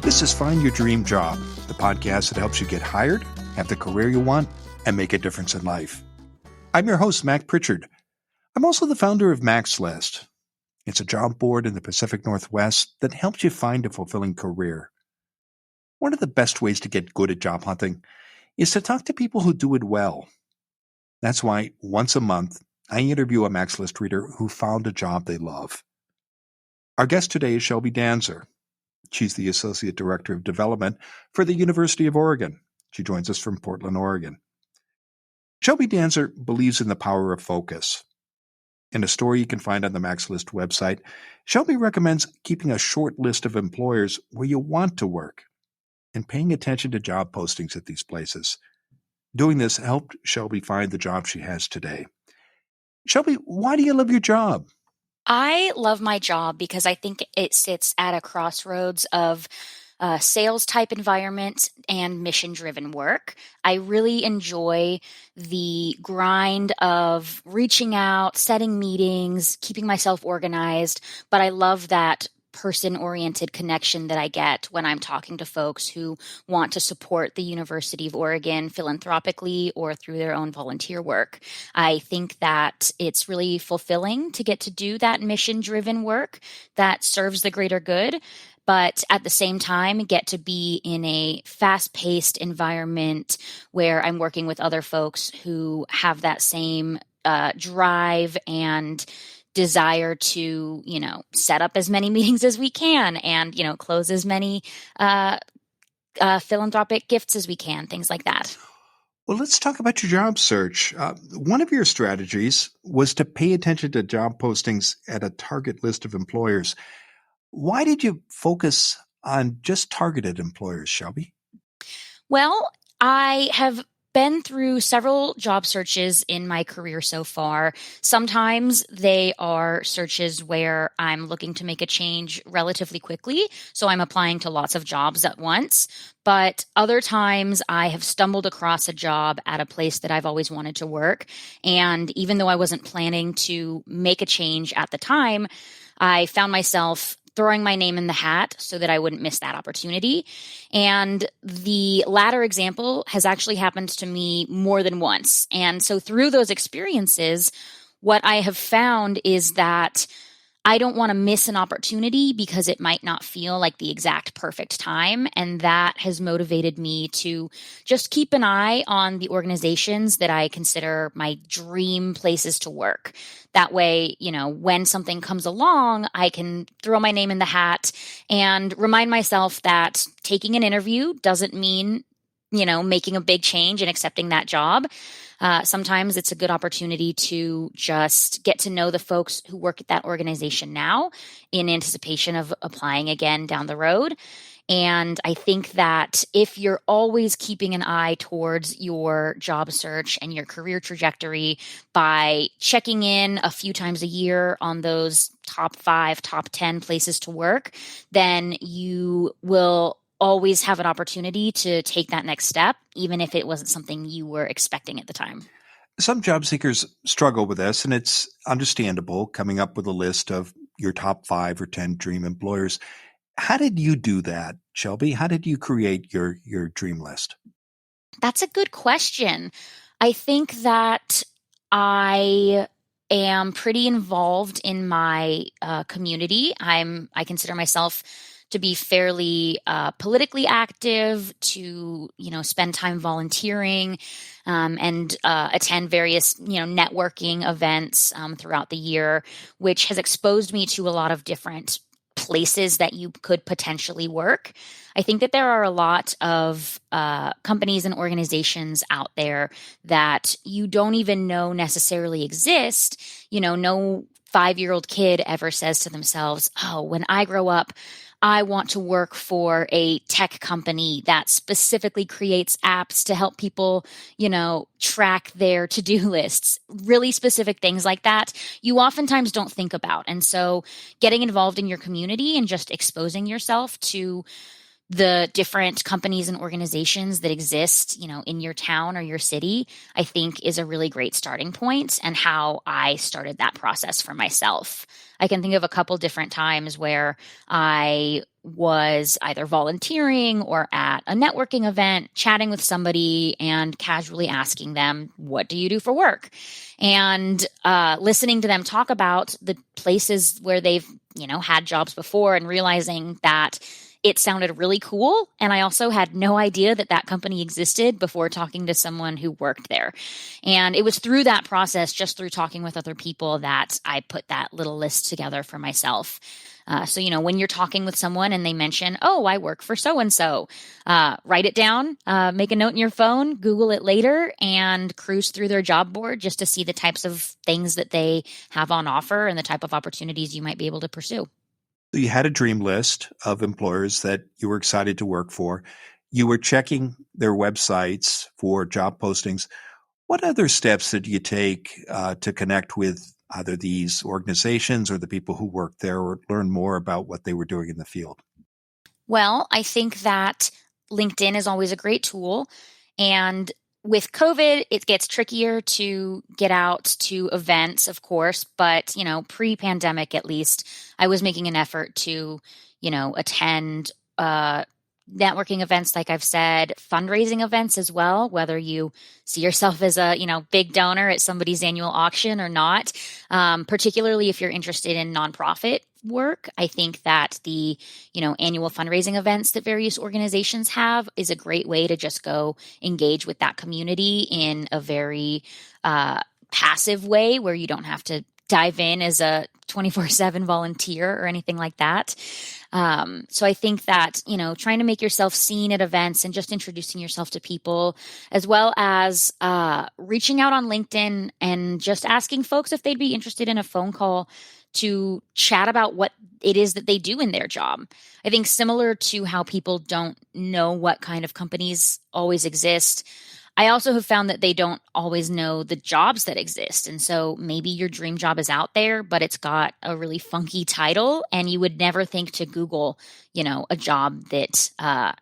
This is Find Your Dream Job, the podcast that helps you get hired, have the career you want, and make a difference in life. I'm your host, Mac Pritchard. I'm also the founder of Mac's List. It's a job board in the Pacific Northwest that helps you find a fulfilling career. One of the best ways to get good at job hunting is to talk to people who do it well. That's why once a month, I interview a Mac's List reader who found a job they love. Our guest today is Shelby Danzer. She's the Associate Director of Development for the University of Oregon. She joins us from Portland, Oregon. Shelby Danzer believes in the power of focus. In a story you can find on the Mac's List website, Shelby recommends keeping a short list of employers where you want to work and paying attention to job postings at these places. Doing this helped Shelby find the job she has today. Shelby, why do you love your job? I love my job because I think it sits at a crossroads of sales type environment and mission driven work. I really enjoy the grind of reaching out, setting meetings, keeping myself organized, but I love that person-oriented connection that I get when I'm talking to folks who want to support the University of Oregon philanthropically or through their own volunteer work. I think that it's really fulfilling to get to do that mission-driven work that serves the greater good, but at the same time get to be in a fast-paced environment where I'm working with other folks who have that same drive and desire to, set up as many meetings as we can and, close as many philanthropic gifts as we can, things like that. Well, let's talk about your job search. One of your strategies was to pay attention to job postings at a target list of employers. Why did you focus on just targeted employers, Shelby? Well, I have been through several job searches in my career so far. Sometimes they are searches where I'm looking to make a change relatively quickly, so I'm applying to lots of jobs at once. But other times I have stumbled across a job at a place that I've always wanted to work. And even though I wasn't planning to make a change at the time, I found myself throwing my name in the hat so that I wouldn't miss that opportunity. And the latter example has actually happened to me more than once. And so through those experiences, what I have found is that I don't want to miss an opportunity because it might not feel like the exact perfect time. And that has motivated me to just keep an eye on the organizations that I consider my dream places to work. That way, when something comes along, I can throw my name in the hat and remind myself that taking an interview doesn't mean, making a big change and accepting that job. Sometimes it's a good opportunity to just get to know the folks who work at that organization now in anticipation of applying again down the road. And I think that if you're always keeping an eye towards your job search and your career trajectory by checking in a few times a year on those top 5, top 10 places to work, then you will always have an opportunity to take that next step, even if it wasn't something you were expecting at the time. Some job seekers struggle with this, and it's understandable coming up with a list of your top 5 or 10 dream employers. How did you do that, Shelby? How did you create your dream list? That's a good question. I think that I am pretty involved in my community. I consider myself to be fairly politically active, to spend time volunteering, and attend various networking events throughout the year, which has exposed me to a lot of different places that you could potentially work. I think that there are a lot of companies and organizations out there that you don't even know necessarily exist. No 5-year-old kid ever says to themselves, "Oh, when I grow up, I want to work for a tech company that specifically creates apps to help people, track their to-do lists." Really specific things like that you oftentimes don't think about. And so getting involved in your community and just exposing yourself to the different companies and organizations that exist, in your town or your city, I think is a really great starting point, and how I started that process for myself. I can think of a couple different times where I was either volunteering or at a networking event, chatting with somebody and casually asking them, "What do you do for work?" And listening to them talk about the places where they've, had jobs before, and realizing that it sounded really cool. And I also had no idea that that company existed before talking to someone who worked there. And it was through that process, just through talking with other people, that I put that little list together for myself. So, when you're talking with someone and they mention, "Oh, I work for so and so," write it down, make a note in your phone, Google it later, and cruise through their job board just to see the types of things that they have on offer and the type of opportunities you might be able to pursue. You had a dream list of employers that you were excited to work for. You were checking their websites for job postings. What other steps did you take to connect with either these organizations or the people who work there, or learn more about what they were doing in the field? Well, I think that LinkedIn is always a great tool. And with COVID, it gets trickier to get out to events, of course. But, pre pandemic at least, I was making an effort to, attend networking events, like I've said, fundraising events as well, whether you see yourself as a, big donor at somebody's annual auction or not. Particularly if you're interested in nonprofit work, I think that the, annual fundraising events that various organizations have is a great way to just go engage with that community in a very passive way, where you don't have to dive in as a 24/7 volunteer or anything like that. So I think that, trying to make yourself seen at events and just introducing yourself to people, as well as reaching out on LinkedIn and just asking folks if they'd be interested in a phone call to chat about what it is that they do in their job. I think similar to how people don't know what kind of companies always exist, I also have found that they don't always know the jobs that exist. And so maybe your dream job is out there, but it's got a really funky title, and you would never think to Google, a job that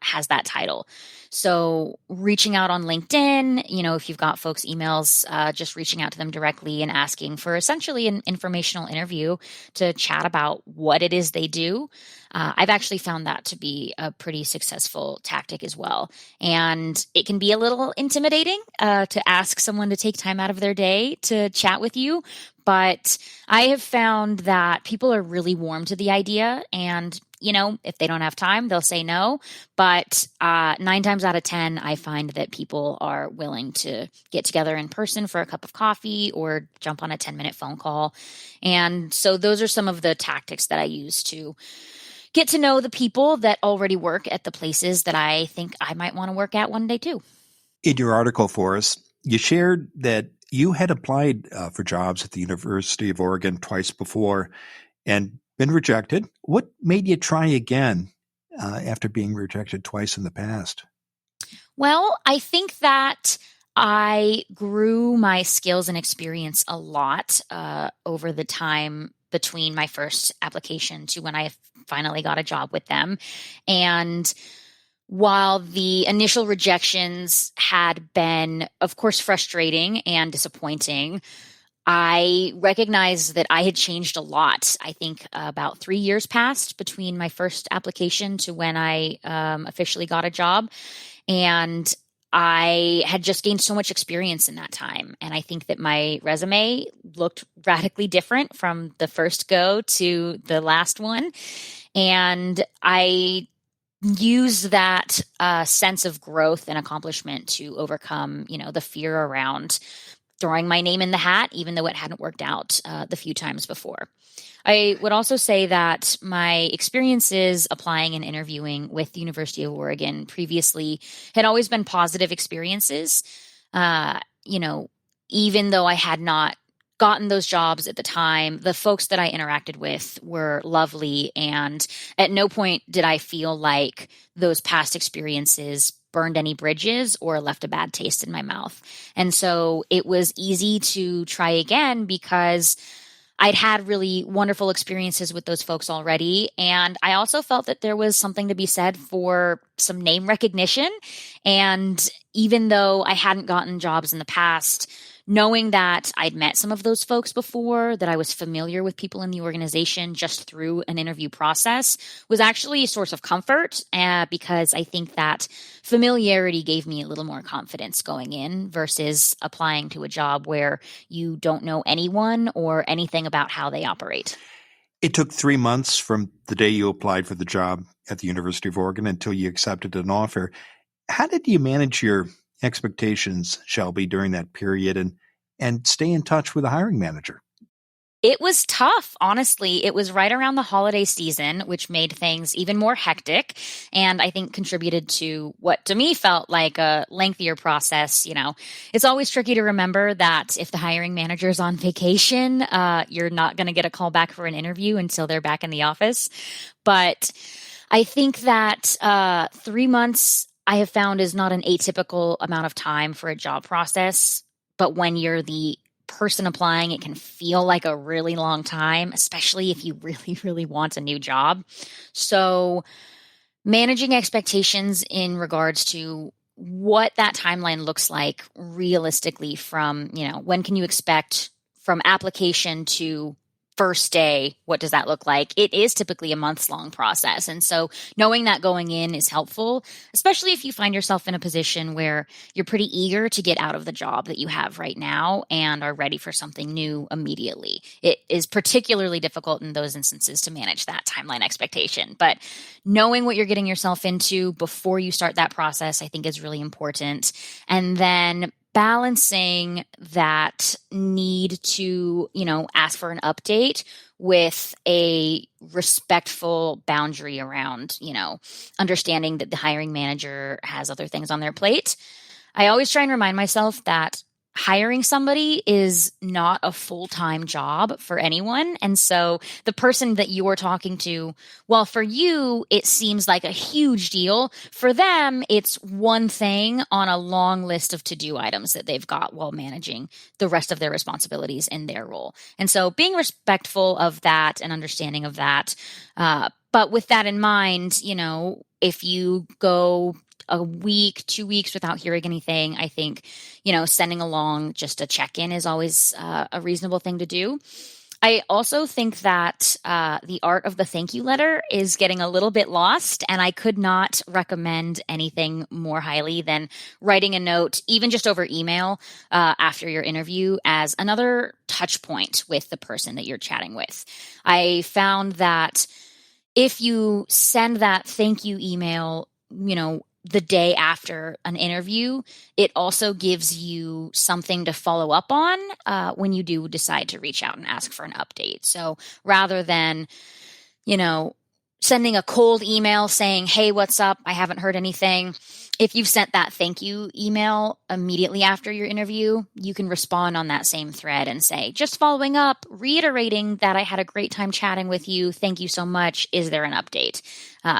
has that title. So reaching out on LinkedIn, if you've got folks' emails, just reaching out to them directly and asking for essentially an informational interview to chat about what it is they do. I've actually found that to be a pretty successful tactic as well. And it can be a little intimidating to ask someone to take time out of their day to chat with you. But I have found that people are really warm to the idea. And, if they don't have time, they'll say no. But 9 times out of 10, I find that people are willing to get together in person for a cup of coffee or jump on a 10-minute phone call. And so those are some of the tactics that I use to get to know the people that already work at the places that I think I might want to work at one day too. In your article for us, you shared that you had applied for jobs at the University of Oregon twice before and been rejected. What made you try again after being rejected twice in the past? Well, I think that I grew my skills and experience a lot over the time between my first application to when I finally got a job with them. And while the initial rejections had been, of course, frustrating and disappointing, I recognized that I had changed a lot. I think about 3 years passed between my first application to when I officially got a job. And I had just gained so much experience in that time. And I think that my resume looked radically different from the first go to the last one. And I use that sense of growth and accomplishment to overcome, the fear around throwing my name in the hat, even though it hadn't worked out the few times before. I would also say that my experiences applying and interviewing with the University of Oregon previously had always been positive experiences. Even though I had not gotten those jobs at the time, the folks that I interacted with were lovely. And at no point did I feel like those past experiences burned any bridges or left a bad taste in my mouth. And so it was easy to try again because I'd had really wonderful experiences with those folks already. And I also felt that there was something to be said for some name recognition. And even though I hadn't gotten jobs in the past, knowing that I'd met some of those folks before, that I was familiar with people in the organization just through an interview process was actually a source of comfort because I think that familiarity gave me a little more confidence going in versus applying to a job where you don't know anyone or anything about how they operate. It took 3 months from the day you applied for the job at the University of Oregon until you accepted an offer. How did you manage your expectations, Shelby, during that period and stay in touch with the hiring manager? It was tough, honestly. It was right around the holiday season, which made things even more hectic and I think contributed to what to me felt like a lengthier process. It's always tricky to remember that if the hiring manager is on vacation, you're not going to get a call back for an interview until they're back in the office. But I think that 3 months I have found is not an atypical amount of time for a job process. But when you're the person applying, it can feel like a really long time, especially if you really, really want a new job. So, managing expectations in regards to what that timeline looks like realistically from, when can you expect from application to first day, what does that look like? It is typically a months long process. And so knowing that going in is helpful, especially if you find yourself in a position where you're pretty eager to get out of the job that you have right now and are ready for something new immediately. It is particularly difficult in those instances to manage that timeline expectation. But knowing what you're getting yourself into before you start that process, I think is really important. And then balancing that need to, ask for an update with a respectful boundary around, understanding that the hiring manager has other things on their plate. I always try and remind myself that hiring somebody is not a full-time job for anyone. And so the person that you're talking to, well, for you, it seems like a huge deal. For them, it's one thing on a long list of to-do items that they've got while managing the rest of their responsibilities in their role. And so being respectful of that and understanding of that. But with that in mind, if you go a week, 2 weeks without hearing anything, I think, sending along just a check-in is always a reasonable thing to do. I also think that the art of the thank you letter is getting a little bit lost, and I could not recommend anything more highly than writing a note, even just over email after your interview, as another touch point with the person that you're chatting with. I found that if you send that thank you email, the day after an interview, it also gives you something to follow up on when you do decide to reach out and ask for an update. So rather than, sending a cold email saying, hey, what's up? I haven't heard anything. If you've sent that thank you email immediately after your interview, you can respond on that same thread and say, just following up, reiterating that I had a great time chatting with you. Thank you so much. Is there an update?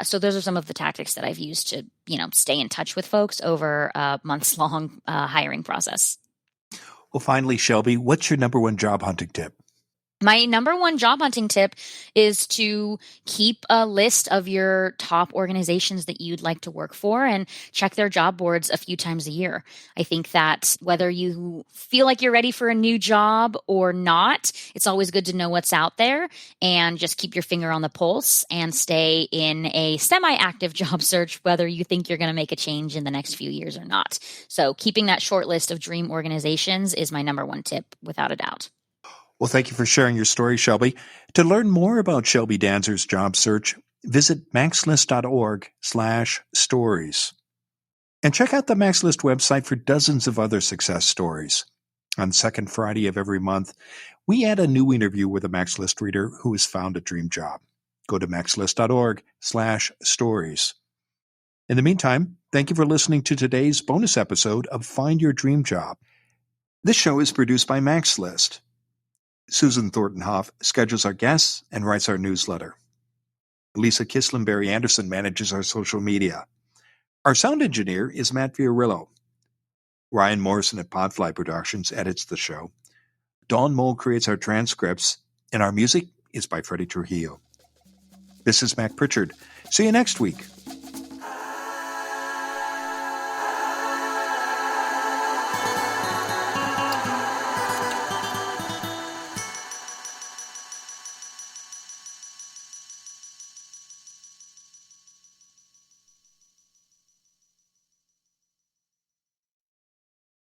So those are some of the tactics that I've used to, stay in touch with folks over a months-long hiring process. Well, finally, Shelby, what's your number one job hunting tip? My number one job hunting tip is to keep a list of your top organizations that you'd like to work for and check their job boards a few times a year. I think that whether you feel like you're ready for a new job or not, it's always good to know what's out there and just keep your finger on the pulse and stay in a semi-active job search, whether you think you're going to make a change in the next few years or not. So keeping that short list of dream organizations is my number one tip, without a doubt. Well, thank you for sharing your story, Shelby. To learn more about Shelby Danzer's job search, visit maxlist.org/stories. And check out the MaxList website for dozens of other success stories. On the second Friday of every month, we add a new interview with a MaxList reader who has found a dream job. Go to maxlist.org/stories. In the meantime, thank you for listening to today's bonus episode of Find Your Dream Job. This show is produced by MaxList. Susan Thornton-Hoff schedules our guests and writes our newsletter. Lisa Kislenberry-Anderson manages our social media. Our sound engineer is Matt Fiorillo. Ryan Morrison at Podfly Productions edits the show. Dawn Mole creates our transcripts, and our music is by Freddie Trujillo. This is Mac Pritchard. See you next week